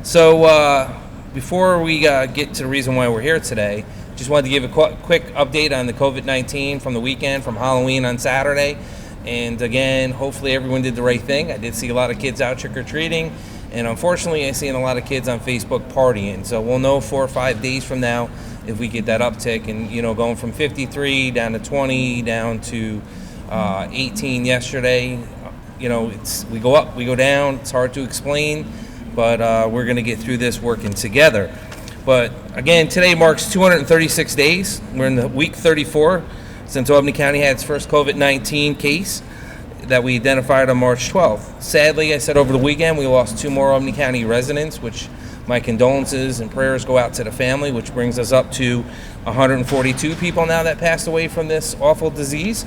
So before we get to the reason why we're here today, just wanted to give a quick update on the COVID-19 from the weekend, from Halloween on Saturday. And again, hopefully everyone did the right thing. I did see a lot of kids out trick-or-treating, and unfortunately I seen a lot of kids on Facebook partying. So we'll know 4 or 5 days from now if we get that uptick, and going from 53 down to 20 down to 18 yesterday. We go up, we go down. It's hard to explain, but we're going to get through this working together. But again, today marks 236 days. We're in the week 34 since Albany County had its first COVID-19 case that we identified on March 12th. Sadly, I said over the weekend we lost 2 more Albany County residents, which my condolences and prayers go out to the family, which brings us up to 142 people now that passed away from this awful disease.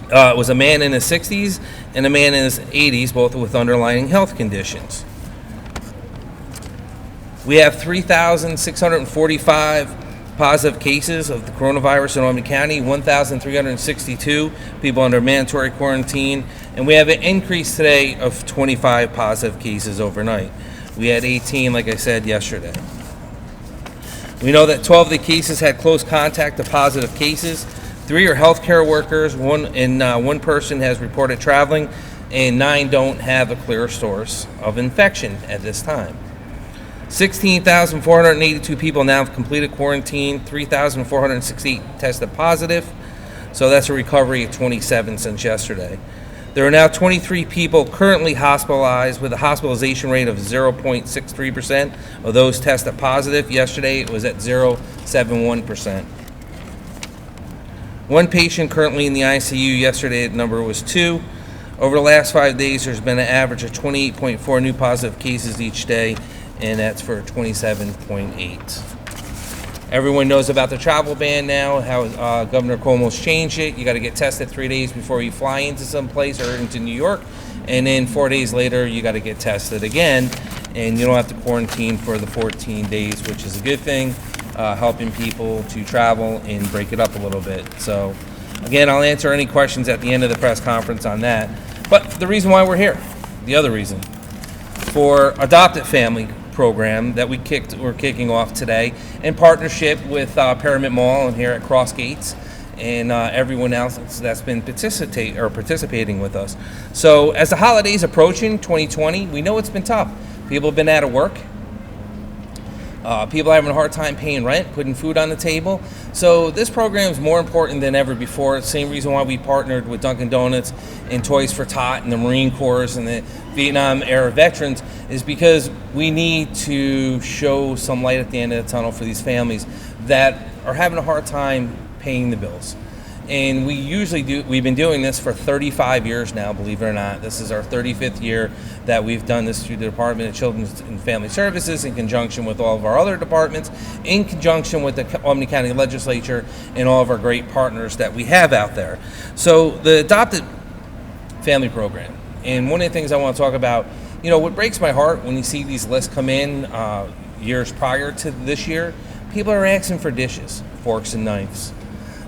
It was a man in his 60s and a man in his 80s, both with underlying health conditions. We have 3,645 positive cases of the coronavirus in Albany County, 1,362 people under mandatory quarantine, and we have an increase today of 25 positive cases overnight. We had 18, like I said, yesterday. We know that 12 of the cases had close contact to positive cases. 3 are healthcare workers, one person has reported traveling, and 9 don't have a clear source of infection at this time. 16,482 people now have completed quarantine, 3,468 tested positive, so that's a recovery of 27 since yesterday. There are now 23 people currently hospitalized with a hospitalization rate of 0.63% of those tested positive. Yesterday it was at 0.71%. 1 patient currently in the ICU. Yesterday the number was 2. Over the last 5 days there's been an average of 28.4 new positive cases each day, and that's for 27.8. Everyone knows about the travel ban now, how Governor Cuomo's changed it. You got to get tested 3 days before you fly into some place or into New York, and then 4 days later you got to get tested again, and you don't have to quarantine for the 14 days, which is a good thing, helping people to travel and break it up a little bit. So again, I'll answer any questions at the end of the press conference on that. But the reason why we're here, the other reason, for AdoptAFamily program that we're kicking off today in partnership with Pyramid Mall and here at Cross Gates and everyone else that's been participating with us. So as the holidays approaching 2020, we know it's been tough. People have been out of work. People are having a hard time paying rent, putting food on the table. So this program is more important than ever before. It's the same reason why we partnered with Dunkin' Donuts and Toys for Tot and the Marine Corps and the Vietnam era veterans, is because we need to show some light at the end of the tunnel for these families that are having a hard time paying the bills. And we've been doing this for 35 years now, believe it or not. This is our 35th year that we've done this through the Department of Children's and Family Services in conjunction with all of our other departments, in conjunction with the Albany County Legislature and all of our great partners that we have out there. So the AdoptAFamily program, and one of the things I want to talk about, what breaks my heart when you see these lists come in years prior to this year, people are asking for dishes, forks and knives.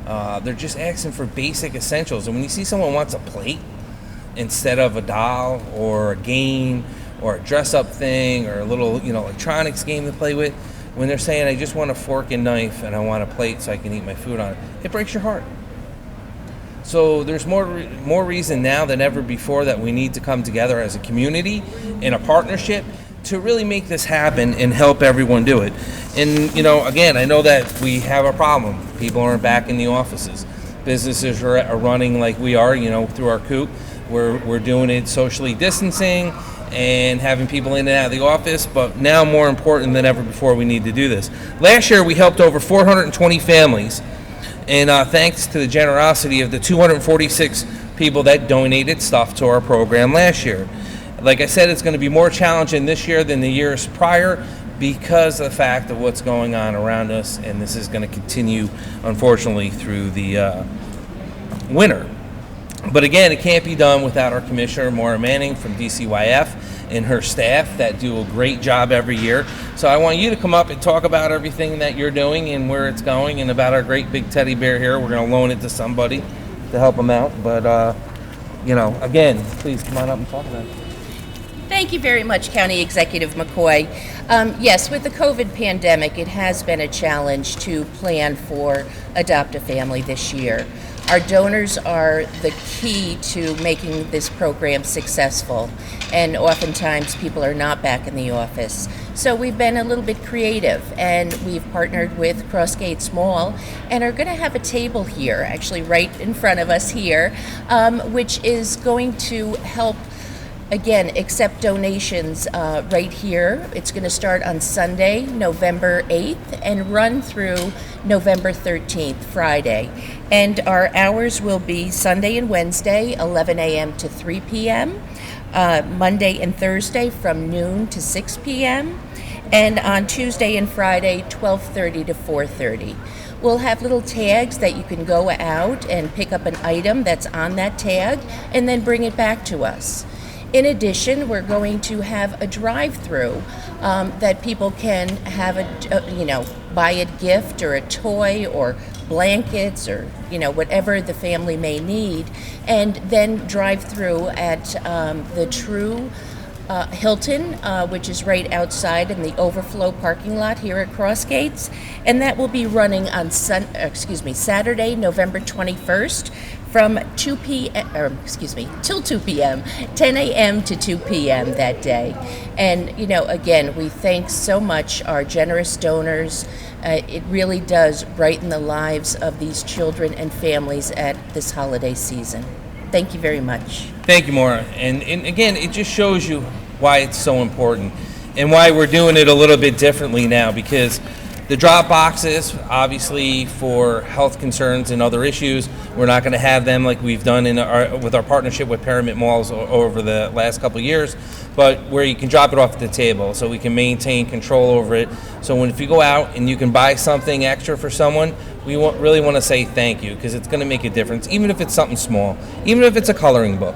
They're just asking for basic essentials. And when you see someone wants a plate instead of a doll or a game or a dress-up thing or a little, electronics game to play with, when they're saying, I just want a fork and knife and I want a plate so I can eat my food on it, it breaks your heart. So there's more reason now than ever before that we need to come together as a community in a partnership to really make this happen and help everyone do it. And again, I know that we have a problem. People aren't back in the offices. Businesses are running like we are, through our coop. We're doing it socially distancing and having people in and out of the office, but now more important than ever before, we need to do this. Last year we helped over 420 families, and thanks to the generosity of the 246 people that donated stuff to our program last year. Like I said, it's going to be more challenging this year than the years prior because of the fact of what's going on around us, and this is going to continue, unfortunately, through the winter. But again, it can't be done without our Commissioner, Maura Manning from DCYF, and her staff that do a great job every year. So I want you to come up and talk about everything that you're doing and where it's going, and about our great big teddy bear here. We're going to loan it to somebody to help them out. But, again, please come on up and talk about it. Thank you very much, County Executive McCoy. Yes, with the COVID pandemic, it has been a challenge to plan for AdoptAFamily this year. Our donors are the key to making this program successful, and oftentimes people are not back in the office. So we've been a little bit creative, and we've partnered with Crossgates Mall and are going to have a table here, actually right in front of us here, which is going to help again, accept donations right here. It's going to start on Sunday, November 8th, and run through November 13th, Friday. And our hours will be Sunday and Wednesday, 11 a.m. to 3 p.m., Monday and Thursday from noon to 6 p.m., and on Tuesday and Friday, 12:30 to 4:30. We'll have little tags that you can go out and pick up an item that's on that tag and then bring it back to us. In addition, we're going to have a drive-through that people can have buy a gift or a toy or blankets or whatever the family may need, and then drive through at the True Hilton, which is right outside in the overflow parking lot here at Crossgates, and that will be running on Saturday, November 21st. From 2 p.m. till 2 p.m., 10 a.m. to 2 p.m. that day. And, again, we thank so much our generous donors. It really does brighten the lives of these children and families at this holiday season. Thank you very much. Thank you, Maura. And again, it just shows you why it's so important and why we're doing it a little bit differently now, because the drop boxes, obviously, for health concerns and other issues, we're not going to have them like we've done with our partnership with Pyramid Malls over the last couple of years, but where you can drop it off at the table so we can maintain control over it. So if you go out and you can buy something extra for someone, we really want to say thank you, because it's going to make a difference, even if it's something small, even if it's a coloring book,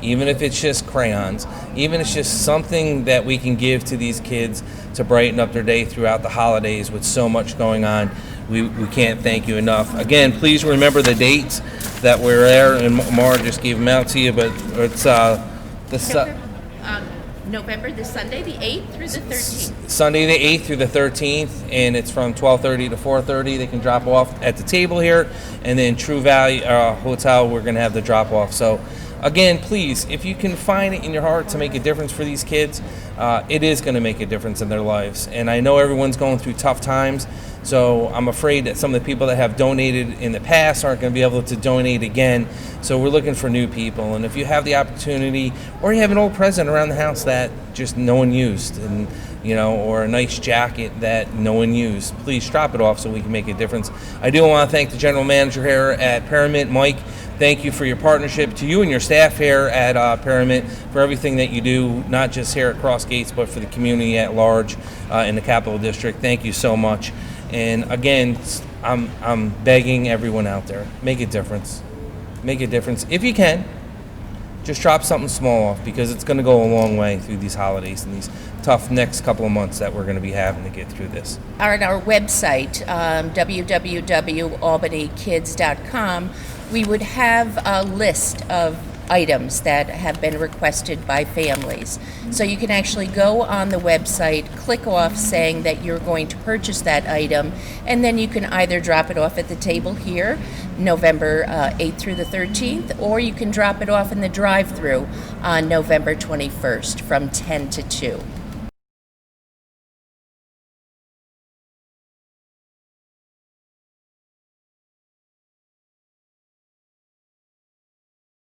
even if it's just crayons, even if it's just something that we can give to these kids to brighten up their day throughout the holidays with so much going on. We can't thank you enough. Again, please remember the dates that we're there, and Maura just gave them out to you, but it's November, the Sunday, the 8th through the 13th. Sunday the 8th through the 13th, and it's from 12:30 to 4:30. They can drop off at the table here, and then True Valley Hotel, we're going to have the drop off. So again, please, if you can find it in your heart to make a difference for these kids, it is going to make a difference in their lives. And I know everyone's going through tough times, so I'm afraid that some of the people that have donated in the past aren't going to be able to donate again. So we're looking for new people. And if you have the opportunity, or you have an old present around the house that just no one used, and or a nice jacket that no one used, please drop it off so we can make a difference. I do want to thank the general manager here at Pyramid, Mike. Thank you for your partnership, to you and your staff here at Pyramid, for everything that you do, not just here at Crossgates, but for the community at large in the Capital District. Thank you so much. And again, I'm begging everyone out there, make a difference. Make a difference. If you can, just drop something small off, because it's going to go a long way through these holidays and these tough next couple of months that we're going to be having to get through this. On our website, www.albanykids.com, we would have a list of items that have been requested by families. So you can actually go on the website, click off saying that you're going to purchase that item, and then you can either drop it off at the table here, November 8th through the 13th, or you can drop it off in the drive-through on November 21st from 10 to 2.